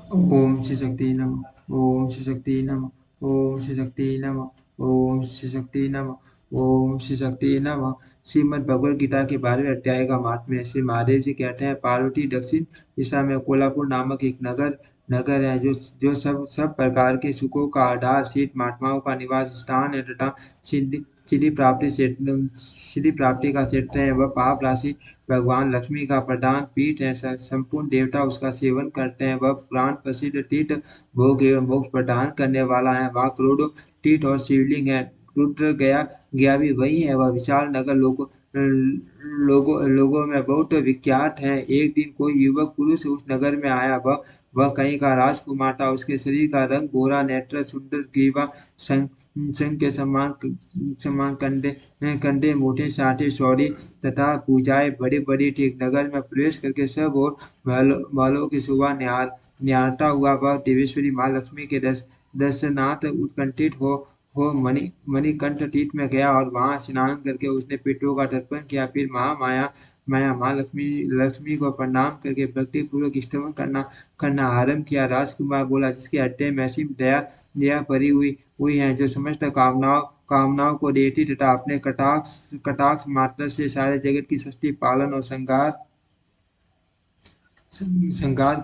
ओम श्री शक्ति नमः। ओम श्री शक्ति नमः। ओम श्री शक्ति नमः। ओम श्री शक्ति नमः। ओम श्री शक्ति नमः। श्रीमद् भगवद गीता के 12वें अध्याय का महात्म्य। श्री महादेव जी कहते हैं, पार्वती दक्षिण दिशा में कोल्हापुर नामक एक नगर नगर है, जो सब सब प्रकार के सुखों का आधार, सिद्ध महात्माओं का निवास स्थान है तथा सिद्धि सिद्धि प्राप्ति सिद्धि प्राप्ति का क्षेत्र है। वह पाप राशि भगवान लक्ष्मी का प्रधान पीठ है। संपूर्ण देवता उसका सेवन करते हैं। वह पुराण प्रसिद्ध तीर्थ भोग एवं मोक्ष प्रदान करने वाला है। वहाँ करोड़ों तीर्थ और शिवलिंग है। रुद्र गया गया भी वही है। वह विशाल नगर लोगों में बहुत विख्यात है। एक दिन कोई युवक पुरुष उस नगर में आया। वह कहीं का राजकुमार था। उसके शरीर का रंग गोरा, नेत्र सुंदर, ग्रीवा संग संग के समान कंधे कंधे मोटे, साथे सौरी तथा भुजाएं बड़ी बड़ी थी। नगर में प्रवेश करके सब और महलों की शोभा निहारता हुआ वह देवेश्वरी माँ लक्ष्मी के दर्शनार्थ उत्कंठित हो मणिकंठ तीर्थ में गया और वहां स्नान करके उसने पितरों का तर्पण किया। फिर महामाया माया माँ लक्ष्मी को प्रणाम करके भक्ति पूर्वक स्तवन करना आरंभ किया। राजकुमार बोला, जिसके हृदय में असीम दया दया भरी हुई है, जो समस्त कामनाओं को देती तथा अपने कटाक्ष मात्र से सारे जगत की सृष्टि पालन और श्रृंगार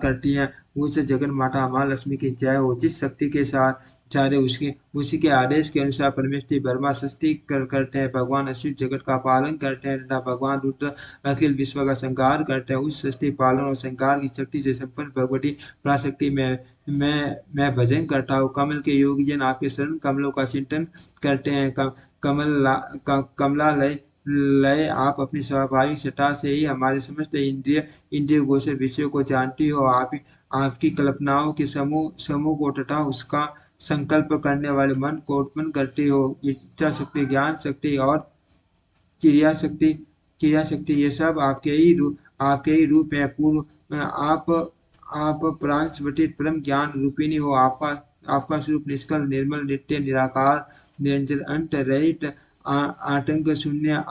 करती हैं, उस जगन माता माँ लक्ष्मी की जय हो। जिस शक्ति के साथ चारे उसके उसी के आदेश के अनुसार परमेश्वरी ब्रह्मा सृष्टि करते हैं, भगवान अशिव जगत का पालन करते हैं तथा भगवान रुद्र अखिल विश्व का संहार करते हैं। उस सृष्टि पालन और संहार की शक्ति से संपन्न भगवती पराशक्ति में मैं भजन करता हूँ। कमल के योगी जन आपके शरण कमलों का चिंतन करते हैं। कमला लय आप अपनी स्वाभाविक सत्ता से ही हमारे समस्त इंद्रिय गोचर विषयों को जानती हो। आपकी कल्पनाओं के समूह समूह को तथा उसका संकल्प करने वाले मन को उत्पन्न करती हो। इच्छा शक्ति, ज्ञान शक्ति और क्रिया शक्ति क्रिया शक्ति ये सब आपके ही रूप है। पूर्व आप प्रांशवटित परम ज्ञान रूपिणी हो। आपका स्वरूप निष्कल, निर्मल, नित्य, निराकार, निरंजन, अंत रहित, आतंक शून्य,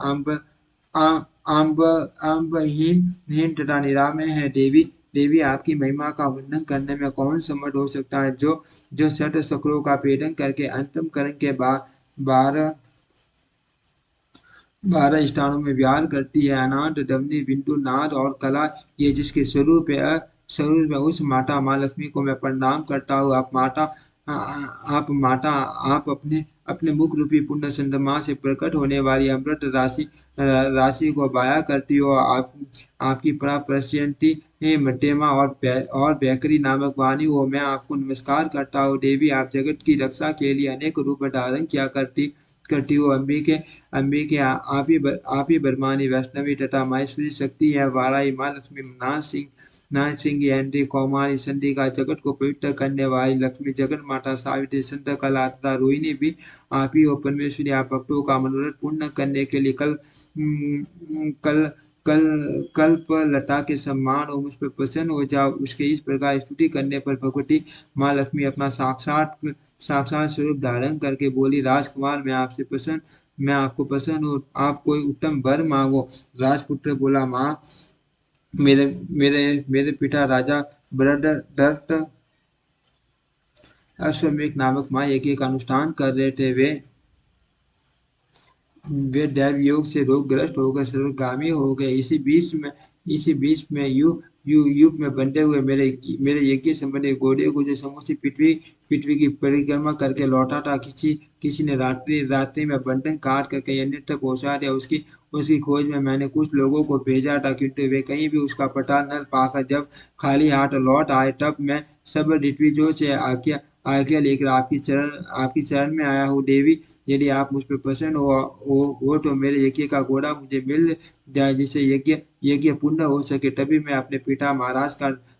आम्बहीन तथा निरामय है। देवी आपकी महिमा का वर्णन करने में कौन समर्थ हो सकता है, जो शत शक्रों का भेदन करके अंतम करण के बाद 12 स्थानों में विहार करती है। अनाथ, दमनी, बिंदु, नाद और कला ये जिसके स्वरूप है, उस माता माँ लक्ष्मी को मैं प्रणाम करता हूँ। आप माता आप अपने अपने मुख रूपी पुण्य चंद्रमा से प्रकट होने वाली अमृत राशि को वाया करती हो। आपकी प्रस्यंती मध्यमा और बैकरी नामक वाणी हो। मैं आपको नमस्कार करता हूँ। देवी आप जगत की रक्षा के लिए अनेक रूप धारण किया करती हो। अंबिके आप ही ब्रह्मानी, वैष्णवी तथा माहेश्वरी शक्ति है। वाराही माँ लक्ष्मी, नाथ सिंह, एंडी, कौमारी, चंडिका, जगत को पवित्र करने वाली लक्ष्मी, जगन माता, सावित्री, संत कला तथा रोहिणी भी आप ही हो। परमेश्वरी आप भक्तों का मनोरथ पूर्ण करने के लिए कल कल कल्प लता के सम्मान हो मुझ पर प्रसन्न हो जाओ। उसके इस प्रकार स्तुति करने पर भगवती माँ लक्ष्मी अपना साक्षात स्वरूप धारण करके बोली, राजकुमार मैं आपको प्रसन्न हूँ। आप कोई उत्तम वर मांगो। राजपुत्र बोला, माँ मेरे मेरे पिता राजा बृहदरथ अश्वमेध नामक माँ यज्ञ का अनुष्ठान कर रहे थे। वे दैव योग से रोगग्रस्त होकर सर्वगामी हो गए। इसी बीच में युग में बंधे हुए मेरे यज्ञ संबंधी घोड़े को जो समूची पृथ्वी की परिक्रमा करके लौटा था, किसी ने रात्रि में बंधन काट करके अन्यत्र पहुंचा दिया। उसकी खोज में मैंने कुछ लोगों को भेजा था, किंतु वे कहीं भी उसका पता न पाकर जब खाली हाथ लौट आए, तब मैं सब ऋत्विजों से आज्ञा लेकर आपकी चरण में आया हूँ। देवी, यदि आप मुझ पर प्रसन्न हो तो मेरे यज्ञ का घोड़ा मुझे मिल जाए, जिससे यज्ञ पूर्ण हो सके। तभी मैं अपने पिता महाराज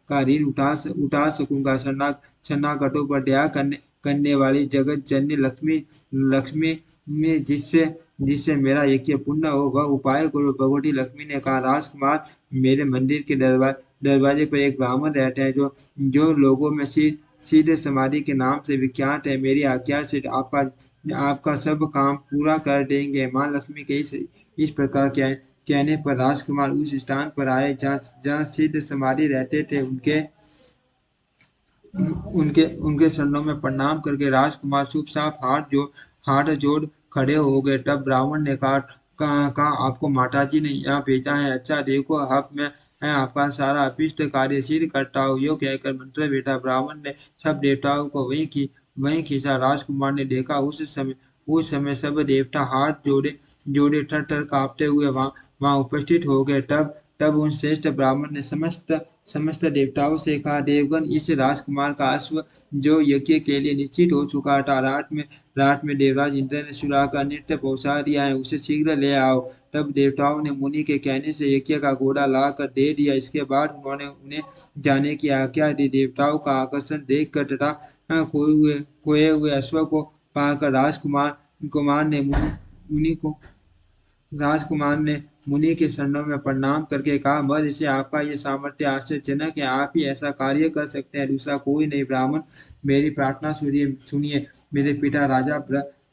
का ऋण उतार सकूंगा। शरणागतों पर दया करने वाली जगत जननी लक्ष्मी में जिससे मेरा यज्ञ पूर्ण हो, वह उपाय करो। भगवती लक्ष्मी ने कहा, राजकुमार, मेरे मंदिर के दरवाजे पर एक ब्राह्मण रहते हैं, जो लोगों में सीधे समाधि के नाम से विख्यात है। मेरी आज्ञा से आपका सब काम पूरा कर देंगे। माँ लक्ष्मी के इस प्रकार कहने पर राजकुमार उस स्थान पर आए जहाँ सिद्ध समाधि रहते थे। उनके उनके चरणों में प्रणाम करके राजकुमार चुपचाप हाथ जोड़ खड़े हो गए। तब ब्राह्मण ने कहा आपको माताजी ने यहाँ भेजा है। अच्छा देखो अब मैं आपका सारा अभिष्ट कार्य सिद्ध करता हूँ। यो कहकर मंत्र बेटा ब्राह्मण ने सब देवताओं को वहीं खींचा। राजकुमार ने देखा उस समय सब देवता हाथ जोड़े जोड़े थर थर कांपते हुए वहां उपस्थित हो गए। तब तब उन श्रेष्ठ ब्राह्मण ने समस्त समस्त देवताओं से कहा देवगण इस राजकुमार का अश्व जो यज्ञ के लिए निश्चित हो चुका था रात में देवराज इंद्र ने सुरा का नृत्य पहुंचा दिया है, उसे शीघ्र ले आओ। तब देवताओं ने मुनि के कहने से यज्ञ का घोड़ा ला कर दे दिया। इसके बाद उन्होंने उन्हें जाने की आज्ञा दी। देवताओं का आकर्षण देख कर तथा खोए हुए अश्व को पाकर राजकुमार कुमार ने मुनि को राजकुमार ने मुनि के चरणों में प्रणाम करके कहा महर्षि आपका ये सामर्थ्य आश्चर्यजनक है। आप ही ऐसा कार्य कर सकते हैं, दूसरा कोई नहीं। ब्राह्मण मेरी प्रार्थना सुनिए। मेरे पिता राजा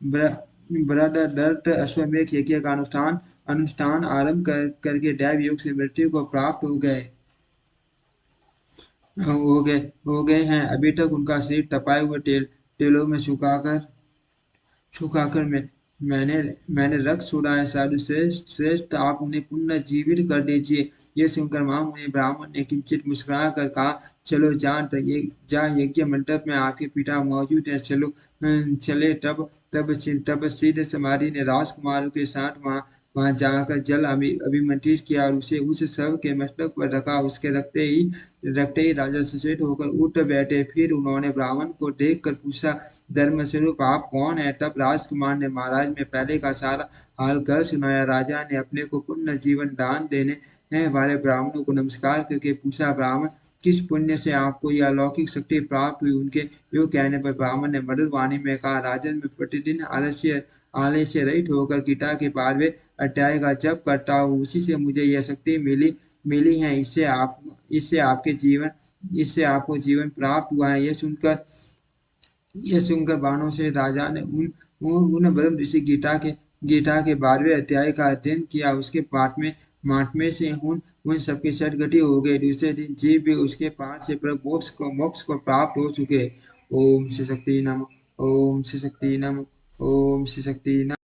बृहदरथ अश्वमेध यज्ञ का अनुष्ठान अनुष्ठान आरंभ करके दैव योग से मृत्यु को प्राप्त हो गए हैं। अभी तक उनका शरीर तपाए हुए तेलों में सुखाकर मैंने मैंने रक्त छोड़ा है। साधु श्रेष्ठ श्रेष्ठ आप उन्हें पुनर्जीवित कर दीजिए। ये सुनकर महामुनि ब्राह्मण ने किंचित मुस्कुरा कर कहा चलो जहाँ यज्ञ मंडप में आपके पिता मौजूद है चलो चले। तब सिद्ध समाधि ने राजकुमारों के साथ वहां वहां जाकर जल अभिमंत्रित किया और उसे उस शव के मस्तक पर रखा। उसके रखते ही राजा सचेत होकर उठ बैठे। फिर उन्होंने ब्राह्मण को देखकर पूछा धर्म स्वरूप आप कौन है। तब राजकुमार ने महाराज में पहले का सारा हाल कर सुनाया। राजा ने अपने को पुण्य जीवन दान देने वाले ब्राह्मणों को नमस्कार करके पूछा ब्राह्मण किस पुण्य से आपको यह अलौकिक शक्ति प्राप्त हुई। उनके यो कहने पर ब्राह्मण ने मधुर वाणी में कहा राजन मैं प्रतिदिन आलस्य रहित होकर गीता के 12वें अध्याय का जप करता हूँ। उसी से मुझे यह शक्ति मिली मिली है। इससे आपको जीवन प्राप्त हुआ है। यह सुनकर बाणों से राजा ने उन ब्रह्म ऋषि गीता के 12वें अध्याय का अध्ययन किया। उसके महात्म्य से उन सबकी सदगति हो गई। दूसरे दिन जीव भी उसके पाठ से पर मोक्ष को प्राप्त हो चुके। ओम श्री शक्ति नमः। ओम श्री शक्ति नमः। ओम श्री शक्ति नमः।